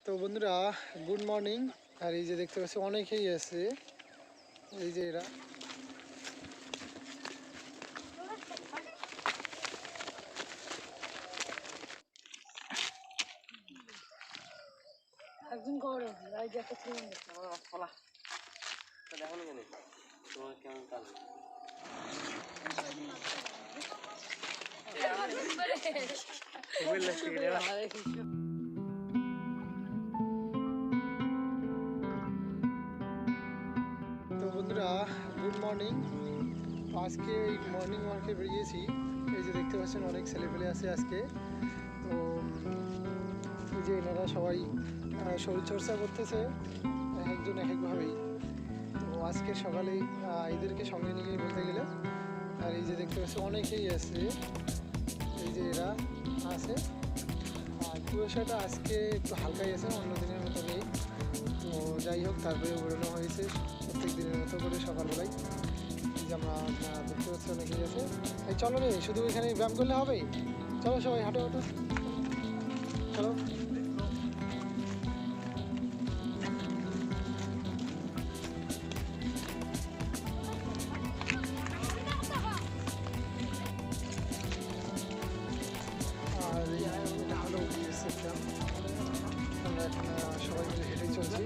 তো বন্ধুরা good morning. আর এই যে দেখতে পাচ্ছি অনেকেই আছে, এই যে এরা একদিন গরম এই যে একটা ছিল ফলা তো দেখো না কেন তোমার কেমন কাল তো বন্ধুরা গুড মর্নিং। আজকে এই মর্নিং ওয়ার্কে বেরিয়েছি। এই যে দেখতে পাচ্ছেন অনেক ছেলেপেলে আছে আজকে। তো এই যে এনারা সবাই শরীরচর্চা করতেছে একজন এক একভাবেই। তো আজকে সকালে এদেরকে সঙ্গে নিয়ে বলতে গেলে, আর এই যে দেখতে পাচ্ছি অনেকেই আছে, এই যে এরা আছে। আর কুয়াশাটা আজকে একটু হালকাই আছে, অন্য দিনের মতো নেই। তো যাই হোক, তারপরে বেরোনো হয়েছে প্রত্যেক দিনের মতো করে সকালবেলায়। এই যে আমরা দেখতে পাচ্ছি অনেকেই আছে। এই চলো রে, শুধু এখানে ব্যায়াম করলে হবে? চলো সবাই হাঁটো হাঁটো, চলো। আর এটা হলো বিএসএফ ক্যাম্প। আমরা এখন সবাই মিলে হেঁটেই চলছি।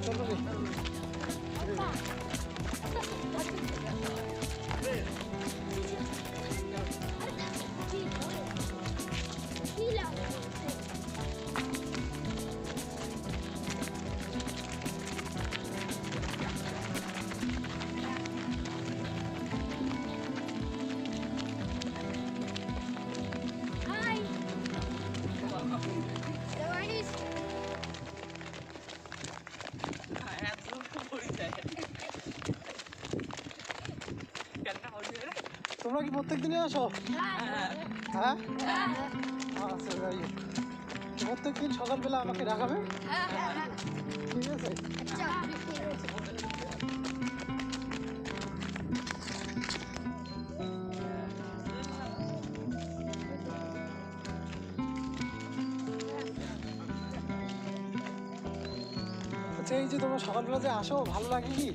চলো রে, তোমরা কি প্রত্যেক দিনে আসো? হ্যাঁ, আচ্ছা যাই হোক, প্রত্যেক দিন সকালবেলা আমাকে ডাকাবে, ঠিক আছে? আচ্ছা, এই যে তোমরা সকালবেলা যে আসো, ভালো লাগে কি?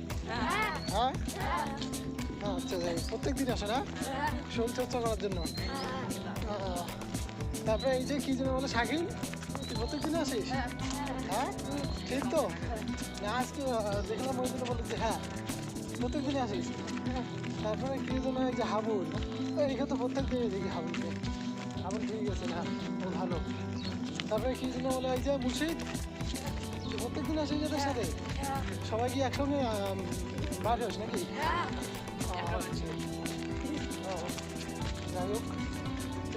হ্যাঁ, আচ্ছা যাই, প্রত্যেক দিন আসো না শরীর চর্চা করার জন্য? তারপরে এই যে কি যেন বলে শাকিল, তুই প্রত্যেক দিন আসিস? হ্যাঁ, ঠিক তো না? আজকে দেখলাম ওই জন্য বলে যে হ্যাঁ প্রত্যেক দিনই আসিস। তারপরে কি যেন এই যে হাবুল, এখানে তো প্রত্যেক দিনই দেখি হাবুলকে। হাবুল ঠিক আছে না, ও ভালো। তারপরে কি যেন বলে এই যে মুর্শিদ, প্রত্যেক দিন আসিস এদের সাথে? সবাই কি একসঙ্গে বার হোস নাকি? আচ্ছা, যাই হোক,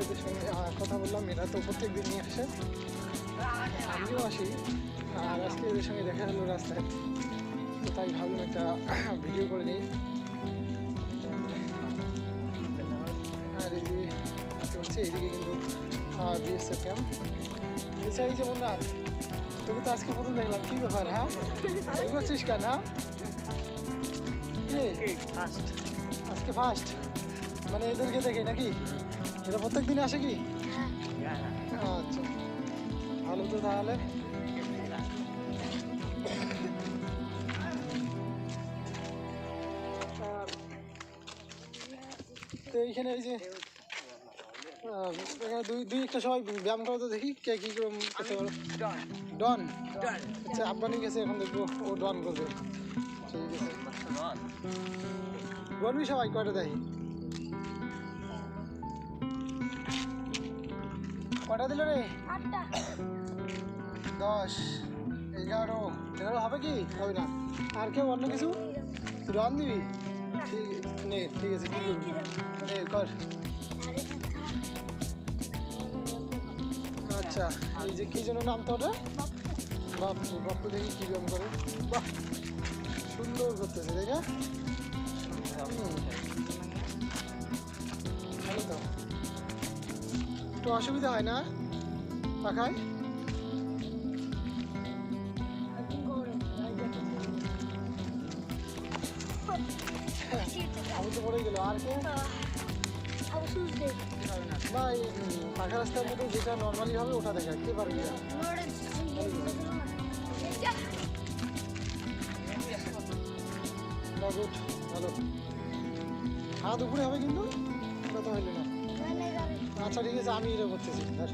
এদের সঙ্গে কথা বললাম, এরা তো প্রত্যেক দিন নিয়ে আসে, আমিও আসি। আর আজকে এদের সঙ্গে দেখা হলো রাস্তায়, তো তাই ভাবলাম একটা ভিডিও করে নিই। আর এই যে হচ্ছে এইদিকে কিন্তু বিএসএফ ক্যাম্প। এছাড়া এই যে বন্ধুরা, তোকে তো আজকে প্রথম দেখলাম, কী ব্যাপার? হ্যাঁ, এই করছিস কেন? হ্যাঁ, আজকে ফার্স্ট মানে এদেরকে দেখে নাকি? এরা প্রত্যেক দিন আসে কি? আচ্ছা, ভালো তো তাহলে। তো এইখানে এই যে এখানে দুই একটা সবাই ব্যায়াম করো তো দেখি, কে কী করে করতে পারো। ডন, আচ্ছা আব্বানি গেছে, এখন দেখবো ও ডন করবে। ঠিক আছে, করবি সবাই, কয়টা দেখি কটা দিল রে? 10, 11 হবে কি? হবে না। আর কেউ অন্য কিছু রান দিবি? ঠিক আছে, কি করবি কর। আচ্ছা, এই যে কি যেন নাম তো ওটা? বাপ্পু। বাপ্পু দেখি কি ব্যায়াম করে। বাহ, সুন্দর করতেছে, তাই না? ভালো তো, একটু অসুবিধা হয় না পাখায়? আমি তো পড়ে গেল আর কে আবু সুজ দে না এই পাকা রাস্তার মধ্যে যেটা নর্মালি হবে ওটা দেখা কে পারবি না মোড়ে গুড ভালো খাওয়া দুপুরে হবে কিন্তু ওটা তো হইলো না আচ্ছা ঠিক আছে আমি এটা করতেছি ধর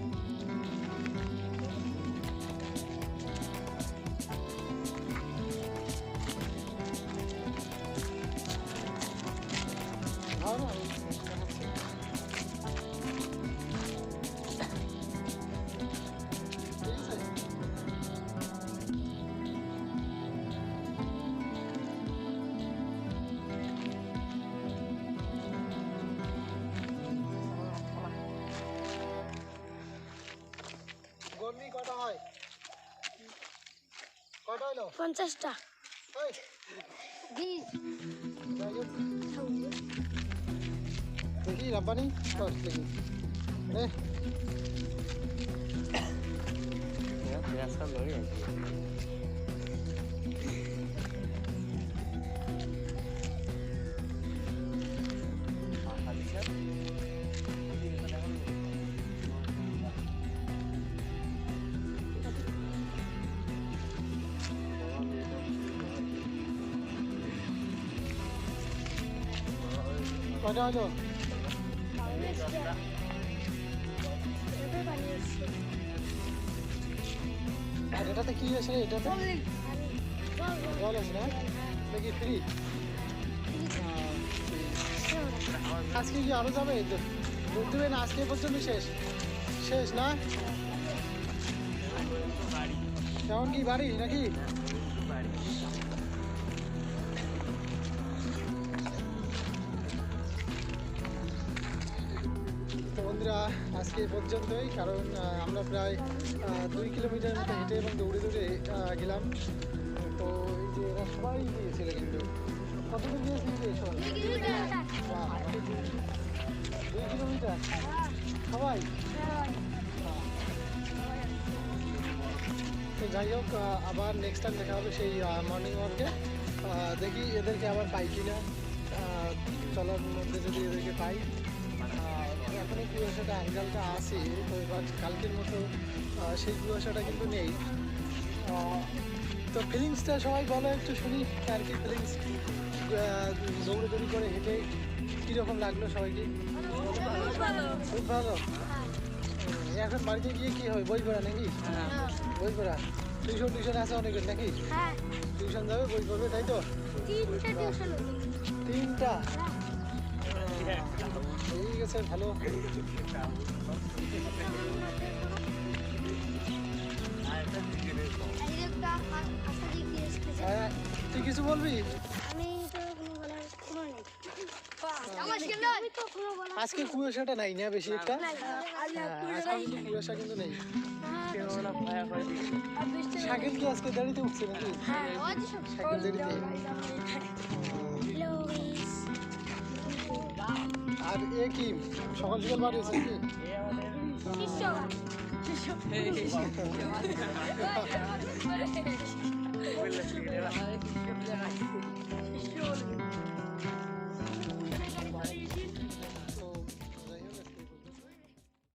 খাও না ঠিক আছে গরমি কটা হয় কটা হলো 50টা ওই 20 যাই হোক দেখি রাব্বানি কর দেখি রে রাস্তা লড়ে আছে কটা হলো আর এটাতে কি আছে এটাতে জল আছে না দেখি ফ্রি আজকে কি আরো যাবে দুধ দেবে না আজকে পর্যন্ত শেষ শেষ না কেমন কি বাড়ি নাকি তো বন্ধুরা আজকে এই পর্যন্তই কারণ আমরা প্রায় 2 কিলোমিটার মতো হেঁটে এবং দৌড়ে দৌড়ে গেলাম তো এই যে এরা সবাই গিয়েছিল কিন্তু কতদূর গিয়েছিল সবাই 2 কিলোমিটার সবাই তো যাই হোক আবার নেক্সট টাইম দেখা হবে সেই মর্নিং ওয়ার্কে দেখি এদেরকে আবার পাই কিনা চলার মধ্যে যদি এদেরকে পাই এখন এই কুয়াশাটা অ্যাঙ্গেলটা আসে তো এবার কালকের মতো সেই কুয়াশাটা কিন্তু নেই তো ফিলিংসটা সবাই বলো একটু শুনি আর কি ফিলিংস দৌড়ি করে হেঁটে কীরকম লাগলো সবাইকে খুব ভালো এখন বাড়িতে গিয়ে কি হবে বই পড়া নাকি বই পড়া টিউশন আছে অনেকের নাকি টিউশন যাবে বই পড়বে তাই তো 3টা ঠিক আছে ভালো হ্যাঁ তুই কিছু বলবি আজকে কুয়াশাটা নাই না বেশি একটা আজকে কিন্তু কুয়াশা কিন্তু নেই শাকিল কি আজকে দাঁড়িতে উঠছে নাকি শাকিল দাঁড়িতে আর এ কি সকাল সকাল বাড়ি হচ্ছে কি